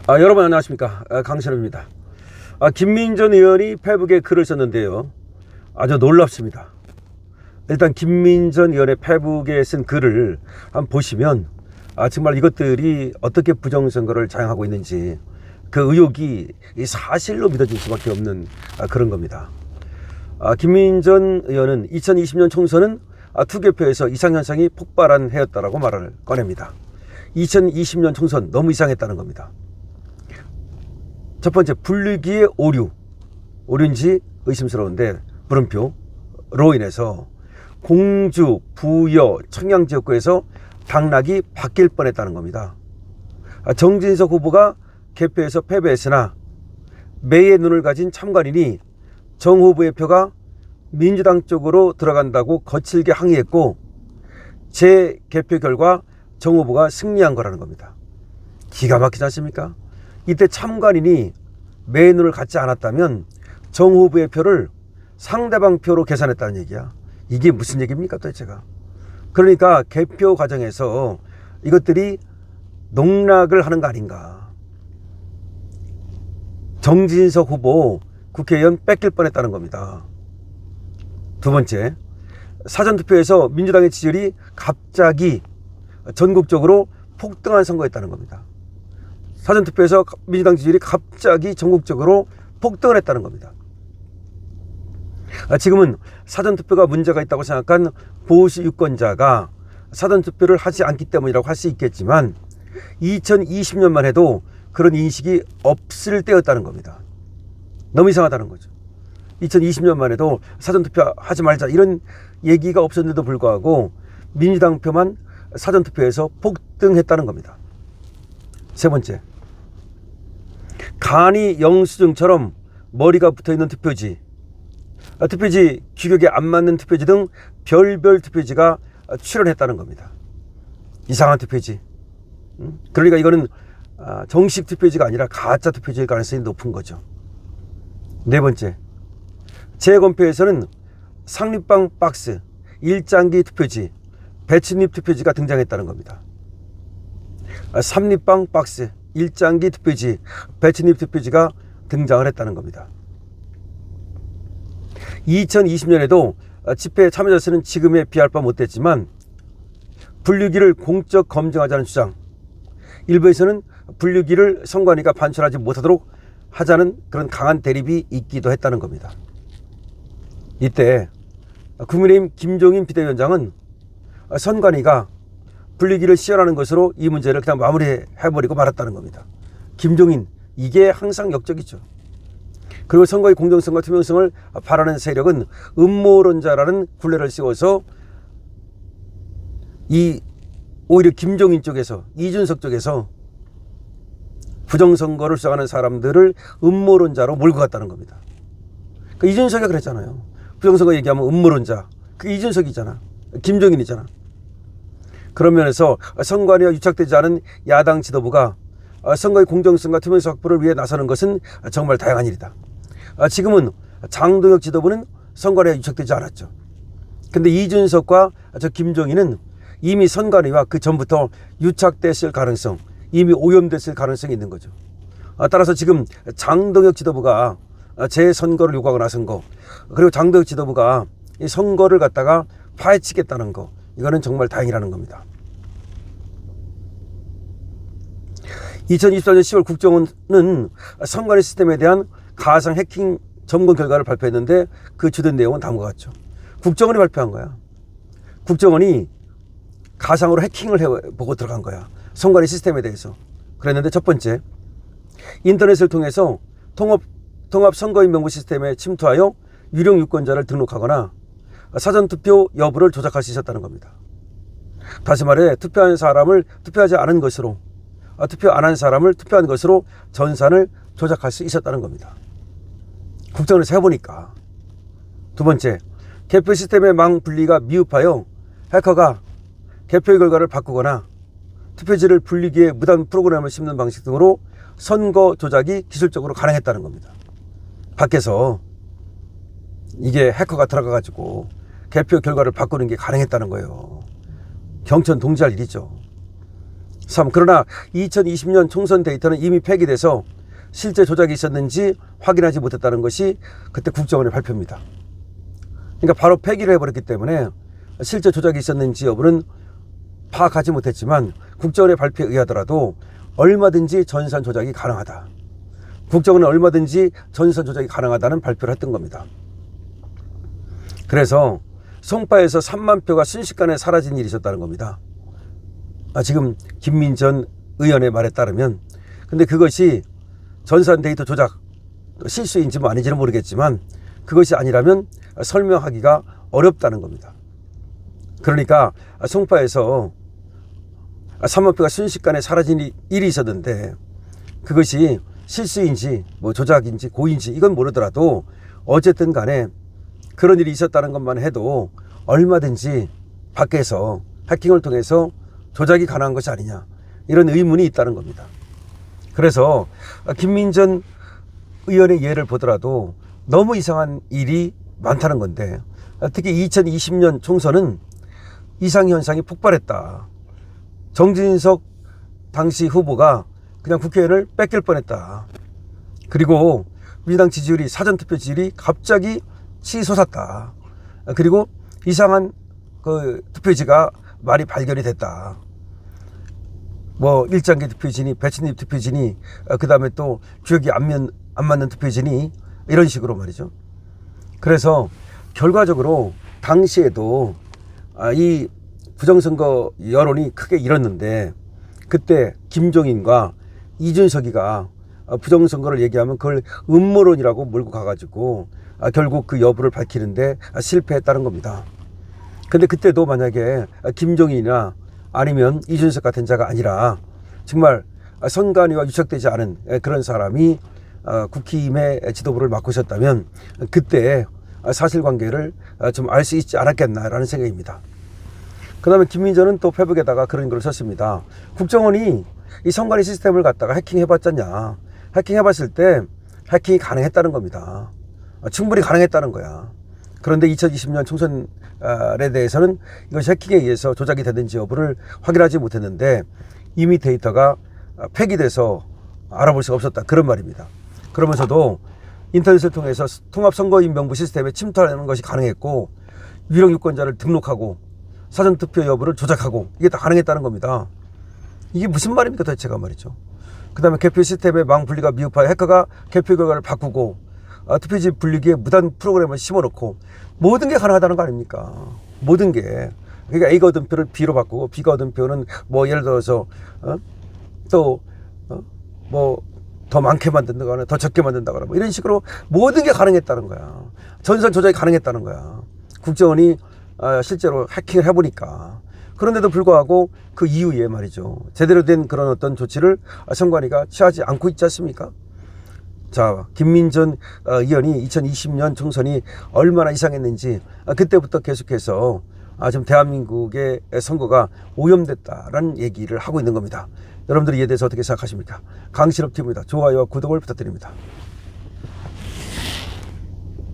여러분 안녕하십니까. 강신업입니다. 김민전 의원이 페북에 글을 썼는데요, 아주 놀랍습니다. 일단 김민전 의원의 페북에 쓴 글을 한번 보시면 정말 이것들이 어떻게 부정선거를 자행하고 있는지 그 의혹이 사실로 믿어질 수밖에 없는 그런 겁니다. 김민전 의원은 2020년 총선은 투개표에서 이상현상이 폭발한 해였다라고 말을 꺼냅니다. 2020년 총선 너무 이상했다는 겁니다. 첫 번째, 분류기의 오류인지 의심스러운데 물음표로 인해서 공주, 부여, 청양지역구에서 당락이 바뀔 뻔했다는 겁니다. 정진석 후보가 개표에서 패배했으나 매의 눈을 가진 참관인이 정 후보의 표가 민주당 쪽으로 들어간다고 거칠게 항의했고, 재개표 결과 정 후보가 승리한 거라는 겁니다. 기가 막히지 않습니까? 이때 참관인이 매의 눈을 갖지 않았다면 정 후보의 표를 상대방 표로 계산했다는 얘기야. 이게 무슨 얘기입니까 도대체가? 그러니까 개표 과정에서 이것들이 농락을 하는 거 아닌가. 정진석 후보 국회의원 뺏길 뻔했다는 겁니다. 두 번째, 사전투표에서 민주당의 지지율이 갑자기 전국적으로 폭등한 선거였다는 겁니다. 사전투표에서 민주당 지지율이 갑자기 전국적으로 폭등을 했다는 겁니다. 지금은 사전투표가 문제가 있다고 생각한 보수 유권자가 사전투표를 하지 않기 때문이라고 할 수 있겠지만 2020년만 해도 그런 인식이 없을 때였다는 겁니다. 너무 이상하다는 거죠. 2020년만 해도 사전투표 하지 말자 이런 얘기가 없었는데도 불구하고 민주당 표만 사전투표에서 폭등했다는 겁니다. 세 번째, 간이 영수증처럼 머리가 붙어있는 투표지, 투표지 규격에 안 맞는 투표지 등 별별 투표지가 출현했다는 겁니다. 이상한 투표지. 그러니까 이거는 정식 투표지가 아니라 가짜 투표지일 가능성이 높은 거죠. 네 번째, 재검표에서는 상립방 박스, 일장기 투표지, 배춧잎 투표지가 등장했다는 겁니다. 삼립방 박스, 일장기 투표지, 배춧잎 투표지가 등장을 했다는 겁니다. 2020년에도 집회에 참여자 수는 지금에 비할 바 못됐지만 분류기를 공적 검증하자는 주장, 일부에서는 분류기를 선관위가 반출하지 못하도록 하자는 그런 강한 대립이 있기도 했다는 겁니다. 이때 국민의힘 김종인 비대위원장은 선관위가 분류기를 시연하는 것으로 이 문제를 그냥 마무리해버리고 말았다는 겁니다. 김종인, 이게 항상 역적이죠. 그리고 선거의 공정성과 투명성을 바라는 세력은 음모론자라는 굴레를 씌워서 오히려 김종인 쪽에서, 이준석 쪽에서 부정선거를 주장하는 사람들을 음모론자로 몰고 갔다는 겁니다. 그러니까 이준석이 그랬잖아요. 부정선거 얘기하면 음모론자. 그게 이준석이잖아. 김종인이잖아. 그런 면에서 선관위와 유착되지 않은 야당 지도부가 선거의 공정성과 투명성 확보를 위해 나서는 것은 정말 다양한 일이다. 지금은 장동혁 지도부는 선관위와 유착되지 않았죠. 근데 이준석과 저 김종인은 이미 선관위와 그 전부터 유착됐을 가능성, 이미 오염됐을 가능성이 있는 거죠. 따라서 지금 장동혁 지도부가 재선거를 요구하고 나선 거, 그리고 장동혁 지도부가 이 선거를 갖다가 파헤치겠다는 거, 이거는 정말 다행이라는 겁니다. 2024년 10월 국정원은 선관위 시스템에 대한 가상 해킹 점검 결과를 발표했는데 그 주된 내용은 다음과 같죠. 국정원이 발표한 거야. 국정원이 가상으로 해킹을 해보고 들어간 거야. 선관위 시스템에 대해서. 그랬는데 첫 번째, 인터넷을 통해서 통합 선거인 명부 시스템에 침투하여 유령 유권자를 등록하거나 사전투표 여부를 조작할 수 있었다는 겁니다. 다시 말해 투표한 사람을 투표하지 않은 것으로, 투표 안 한 사람을 투표한 것으로 전산을 조작할 수 있었다는 겁니다. 국정원에서 해보니까. 두 번째, 개표 시스템의 망 분리가 미흡하여 해커가 개표 결과를 바꾸거나 투표지를 분리기에 무단 프로그램을 씹는 방식 등으로 선거 조작이 기술적으로 가능했다는 겁니다. 밖에서 이게 해커가 들어가가지고 개표 결과를 바꾸는 게 가능했다는 거예요. 경천 동지할 일이죠. 3. 그러나 2020년 총선 데이터는 이미 폐기돼서 실제 조작이 있었는지 확인하지 못했다는 것이 그때 국정원의 발표입니다. 그러니까 바로 폐기를 해버렸기 때문에 실제 조작이 있었는지 여부는 파악하지 못했지만 국정원의 발표에 의하더라도 얼마든지 전산 조작이 가능하다. 국정원은 얼마든지 전산 조작이 가능하다는 발표를 했던 겁니다. 그래서 송파에서 3만 표가 순식간에 사라진 일이 있었다는 겁니다. 지금 김민전 의원의 말에 따르면, 근데 그것이 전산 데이터 조작 실수인지 뭐 아닌지는 모르겠지만 그것이 아니라면 설명하기가 어렵다는 겁니다. 그러니까 송파에서 3만 표가 순식간에 사라진 일이 있었는데 그것이 실수인지 뭐 조작인지 고인지 이건 모르더라도 어쨌든 간에 그런 일이 있었다는 것만 해도 얼마든지 밖에서 해킹을 통해서 조작이 가능한 것이 아니냐, 이런 의문이 있다는 겁니다. 그래서 김민전 의원의 예를 보더라도 너무 이상한 일이 많다는 건데, 특히 2020년 총선은 이상현상이 폭발했다. 정진석 당시 후보가 그냥 국회의원을 뺏길 뻔했다. 그리고 민주당 지지율이, 사전투표 지지율이 갑자기 치솟았다. 그리고 이상한 그 투표지가 많이 발견이 됐다. 뭐 일장기 투표지니, 배치님 투표지니, 그 다음에 또 기억이 안 맞는 투표지니, 이런 식으로 말이죠. 그래서 결과적으로 당시에도 이 부정선거 여론이 크게 일었는데, 그때 김종인과 이준석이가 부정선거를 얘기하면 그걸 음모론이라고 몰고 가가지고 결국 그 여부를 밝히는데 실패했다는 겁니다. 근데 그때도 만약에 김종인이나 아니면 이준석 같은 자가 아니라 정말 선관위와 유착되지 않은 그런 사람이 국힘의 지도부를 맡고 있었다면 그때 사실관계를 좀 알 수 있지 않았겠나라는 생각입니다. 그 다음에 김민전은 또 페북에다가 그런 글을 썼습니다. 국정원이 이 선관위 시스템을 갖다가 해킹해봤잖냐. 해킹해봤을 때 해킹이 가능했다는 겁니다. 충분히 가능했다는 거야. 그런데 2020년 총선에 대해서는 이것이 해킹에 의해서 조작이 됐는지 여부를 확인하지 못했는데 이미 데이터가 폐기돼서 알아볼 수가 없었다, 그런 말입니다. 그러면서도 인터넷을 통해서 통합선거인명부 시스템에 침투하는 것이 가능했고 유력 유권자를 등록하고 사전투표 여부를 조작하고 이게 다 가능했다는 겁니다. 이게 무슨 말입니까 도대체가 말이죠. 그 다음에 개표 시스템의 망분리가 미흡하여 해커가 개표 결과를 바꾸고 투표지 분리기에 무단 프로그램을 심어놓고 모든 게 가능하다는 거 아닙니까? 모든 게. 그러니까 A가 얻은 표를 B로 바꾸고 B가 얻은 표는 뭐 예를 들어서 뭐 더 많게 만든다거나 더 적게 만든다거나 뭐 이런 식으로 모든 게 가능했다는 거야. 전산 조작이 가능했다는 거야. 국정원이 실제로 해킹을 해보니까. 그런데도 불구하고 그 이후에 말이죠, 제대로 된 그런 어떤 조치를 선관위가 취하지 않고 있지 않습니까? 자, 김민전 의원이 2020년 총선이 얼마나 이상했는지 그때부터 계속해서 지금 대한민국의 선거가 오염됐다라는 얘기를 하고 있는 겁니다. 여러분들이 이에 대해서 어떻게 생각하십니까? 강신업 TV입니다. 좋아요와 구독을 부탁드립니다.